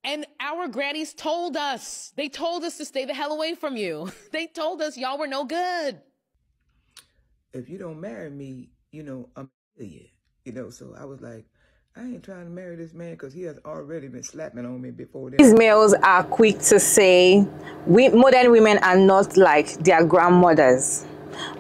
And our grannies told us. They told us to stay the hell away from you. They told us y'all were no good. If you don't marry me, you know, I'm you. You know, so I was like, I ain't trying to marry this man because he has already been slapping on me before. These males are quick to say modern women are not like their grandmothers.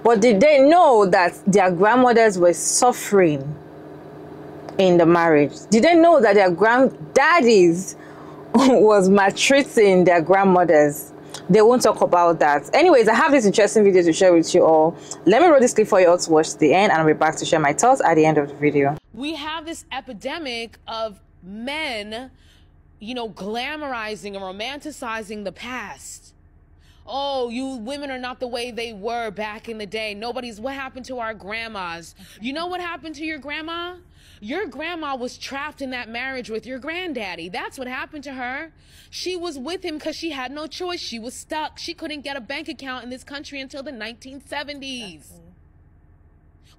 But did they know that their grandmothers were suffering in the marriage? Did they know that their granddaddies was maltreating their grandmothers? They won't talk about that. Anyways, I have this interesting video to share with you all. Let me roll this clip for you all to watch to the end, and I'll be back to share my thoughts at the end of the video. We have this epidemic of men, you know, glamorizing and romanticizing the past. Oh, you women are not the way they were back in the day. What happened to our grandmas? You know what happened to your grandma? Your grandma was trapped in that marriage with your granddaddy. That's what happened to her. She was with him because she had no choice. She was stuck. She couldn't get a bank account in this country until the 1970s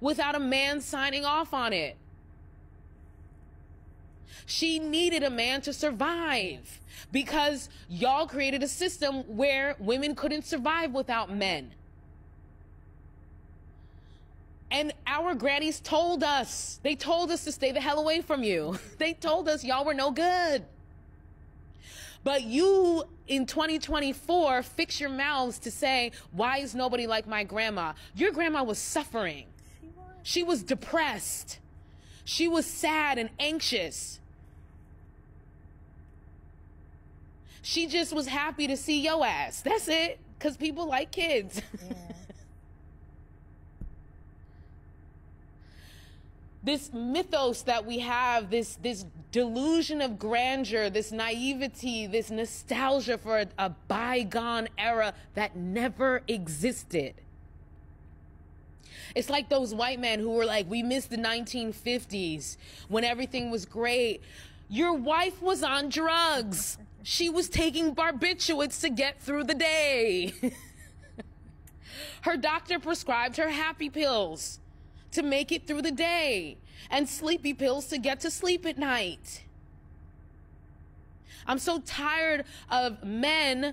without a man signing off on it. She needed a man to survive because y'all created a system where women couldn't survive without men. And our grannies told us. They told us to stay the hell away from you. They told us y'all were no good. But you, in 2024, fix your mouths to say, why is nobody like my grandma? Your grandma was suffering. She was depressed. She was sad and anxious. She just was happy to see your ass. That's it. Because people like kids. Yeah. This mythos that we have, this delusion of grandeur, this naivety, this nostalgia for a bygone era that never existed. It's like those white men who were like, we miss the 1950s when everything was great. Your wife was on drugs. She was taking barbiturates to get through the day. Her doctor prescribed her happy pills to make it through the day and sleepy pills to get to sleep at night. I'm so tired of men,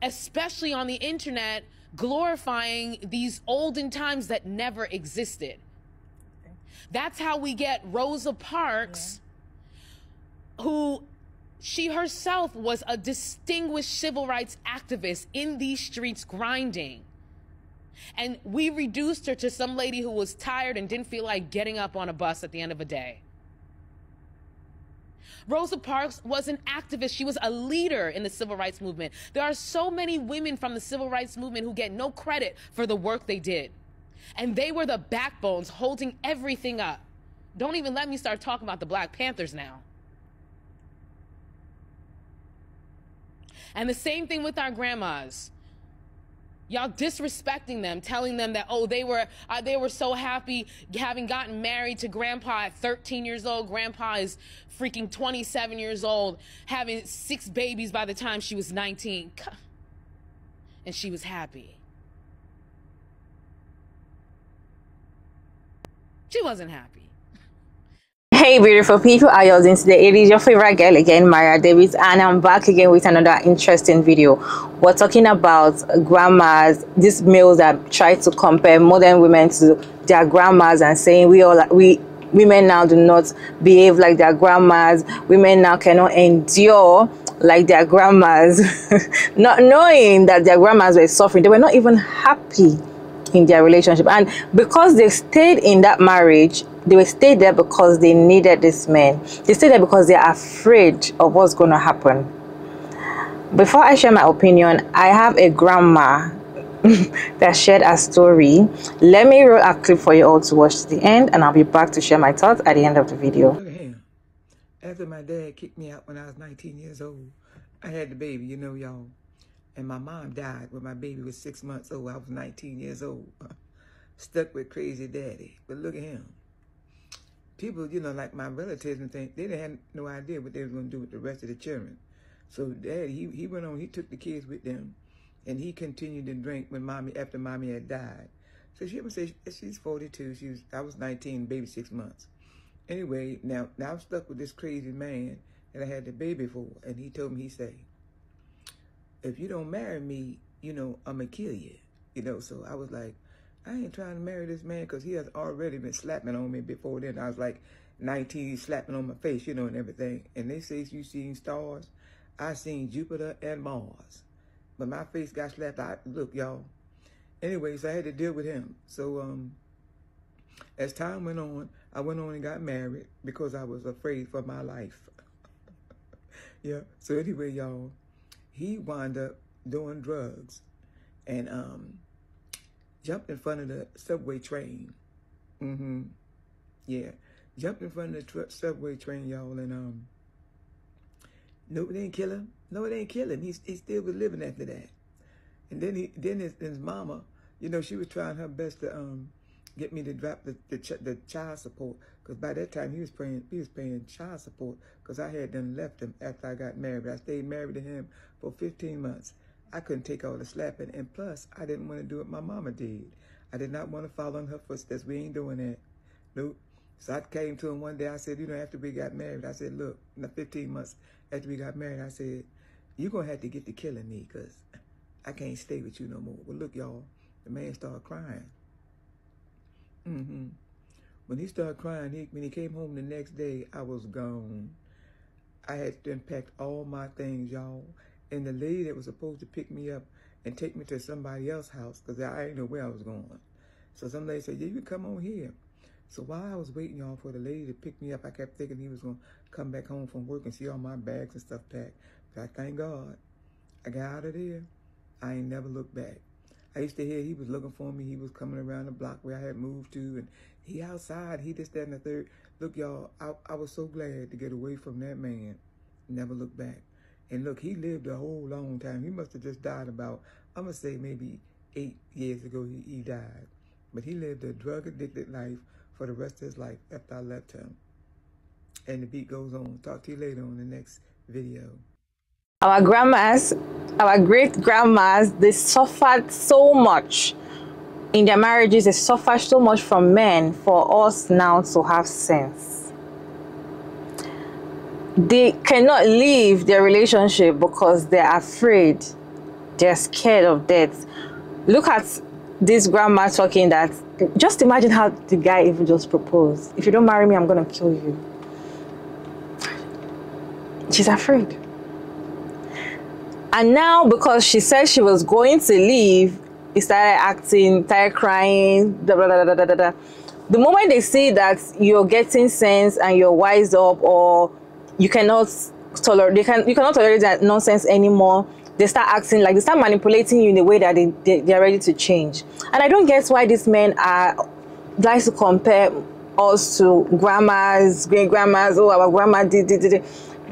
especially on the internet, glorifying these olden times that never existed. That's how we get Rosa Parks, who she herself was a distinguished civil rights activist in these streets grinding. And we reduced her to some lady who was tired and didn't feel like getting up on a bus at the end of a day. Rosa Parks was an activist. She was a leader in the civil rights movement. There are so many women from the civil rights movement who get no credit for the work they did. And they were the backbones holding everything up. Don't even let me start talking about the Black Panthers now. And the same thing with our grandmas. Y'all disrespecting them, telling them that, oh, they were so happy having gotten married to grandpa at 13 years old. Grandpa is freaking 27 years old, having 6 babies by the time she was 19. And she was happy. She wasn't happy. Hey beautiful people, how y'all doing today? It is your favorite girl again, Mara Davis, and I'm back again with another interesting video. We're talking about grandmas, these males that try to compare modern women to their grandmas and saying women now do not behave like their grandmas, women now cannot endure like their grandmas, not knowing that their grandmas were suffering. They were not even happy in their relationship, and because they stayed in that marriage, they stayed there because they needed this man. They stayed there because they're afraid of what's going to happen. Before I share my opinion, I have a grandma that shared a story. Let me roll a clip for you all to watch to the end, and I'll be back to share my thoughts at the end of the video. Look at him. After my dad kicked me out when I was 19 years old, I had the baby, you know, y'all. And my mom died when my baby was 6 months old. I was 19 years old. Stuck with crazy daddy. But look at him. People, you know, like my relatives and things, they didn't have no idea what they were going to do with the rest of the children. So dad, he went on, he took the kids with them, and he continued to drink when after mommy had died. So she would say she's 42. I was 19, baby 6 months. Anyway, now I'm stuck with this crazy man and I had the baby for her. And he told me, he said, if you don't marry me, you know, I'm going to kill you. You know, so I was like, I ain't trying to marry this man because he has already been slapping on me before then. I was like 19, slapping on my face, you know, and everything. And they say you seen stars. I seen Jupiter and Mars. But my face got slapped. Look, y'all. Anyways, I had to deal with him. So as time went on, I went on and got married because I was afraid for my life. Yeah. So anyway, y'all, he wound up doing drugs and jumped in front of the subway train. Yeah. Jumped in front of the subway train, y'all, and no, it ain't kill him. No, it ain't kill him. He still was living after that. And then his mama, you know, she was trying her best to get me to drop the child support, because by that time he was paying child support, because I had done left him after I got married. But I stayed married to him for 15 months. I couldn't take all the slapping, and plus I didn't want to do what my mama did. I did not want to follow in her footsteps. We ain't doing that. Nope. So I came to him one day. I said, you know, after we got married, I said, look, in the 15 months after we got married, I said, you're going to have to get to killing me because I can't stay with you no more. Well, look, y'all, the man started crying. When he started crying, when he came home the next day, I was gone. I had to unpack all my things, y'all. And the lady that was supposed to pick me up and take me to somebody else's house, because I didn't know where I was going. So some lady said, yeah, you can come on here. So while I was waiting, y'all, for the lady to pick me up, I kept thinking he was going to come back home from work and see all my bags and stuff packed. But I thank God I got out of there. I ain't never looked back. I used to hear he was looking for me. He was coming around the block where I had moved to, and he outside, he this, that, and the third. Look, y'all, I was so glad to get away from that man. Never looked back. And look, he lived a whole long time. He must have just died about, I'm going to say maybe 8 years ago he died. But he lived a drug-addicted life for the rest of his life after I left him. And the beat goes on. Talk to you later on the next video. Our grandmas, our great-grandmas, they suffered so much in their marriages. They suffered so much from men for us now to have sense. They cannot leave their relationship because they're afraid. They're scared of death. Look at this grandma talking that, just imagine how the guy even just proposed. If you don't marry me, I'm going to kill you. She's afraid. And now, because she said she was going to leave, he started acting, started crying, da, da, da, da, da, da. The moment they see that you're getting sense and you're wise up, or you cannot tolerate, you cannot tolerate that nonsense anymore, they start acting like, they start manipulating you in a way that they're ready to change. And I don't get why these men like to compare us to grandmas, great-grandmas. Oh, our grandma did.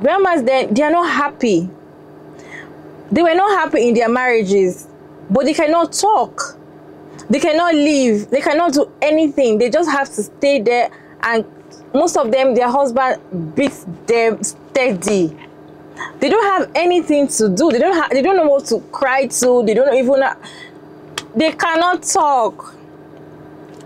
Grandmas, then, they are not happy. They were not happy in their marriages, but they cannot talk. They cannot leave. They cannot do anything. They just have to stay there, and most of them, their husband beats them steady. They don't have anything to do. They don't know what to cry to. They don't even they cannot talk.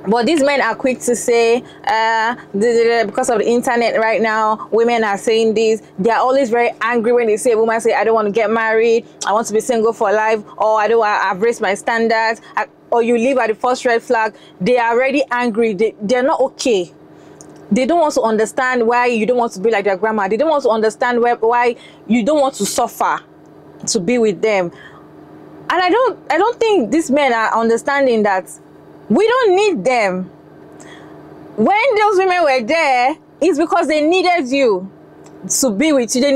But these men are quick to say, because of the internet right now, women are saying this. They are always very angry when they say, a woman say, I don't want to get married, I want to be single for life, or I've raised my standards, or you leave at the first red flag. They are already angry. They're not okay. They don't want to understand why you don't want to be like their grandma. They don't want to understand why you don't want to suffer to be with them. And I don't think these men are understanding that we don't need them. When those women were there, it's because they needed you to be with you. They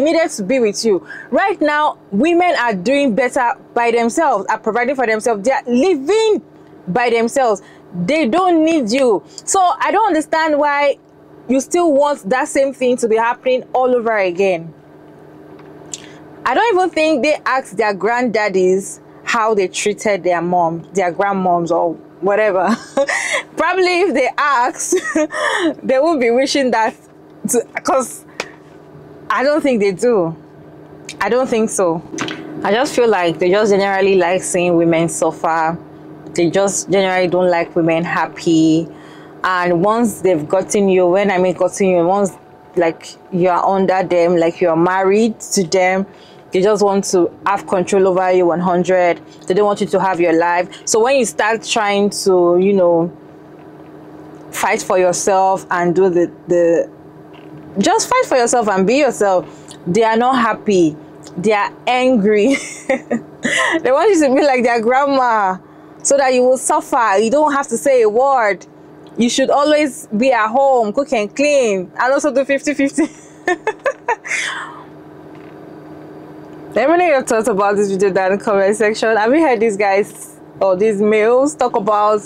needed to be with you. Right now, women are doing better by themselves, are providing for themselves. They are living by themselves. They don't need you. So I don't understand why you still want that same thing to be happening all over again. I don't even think they asked their granddaddies how they treated their mom, their grandmoms, or whatever. Probably if they asked, they would be wishing that, because I don't think they do. I don't think so. I just feel like they just generally like seeing women suffer. They just generally don't like women happy. And once they've gotten you, when I mean gotten you, once like you're under them, like you're married to them. They just want to have control over you 100. They don't want you to have your life. So when you start trying to, you know, fight for yourself and do just fight for yourself and be yourself, they are not happy. They are angry. They want you to be like their grandma so that you will suffer. You don't have to say a word. You should always be at home, cook and clean, and also do 50-50. Let me know your thoughts about this video down in the comment section. Have you heard these guys or these males talk about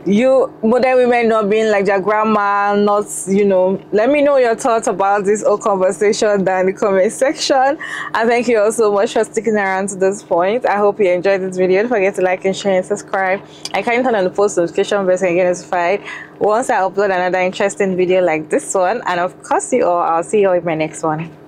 modern women not being like their grandma, not, you know? Let me know your thoughts about this whole conversation down in the comment section. And thank you all so much for sticking around to this point. I hope you enjoyed this video. Don't forget to like and share and subscribe. I can turn on the post notification bell so you get notified once I upload another interesting video like this one. And of course, I'll see you all in my next one.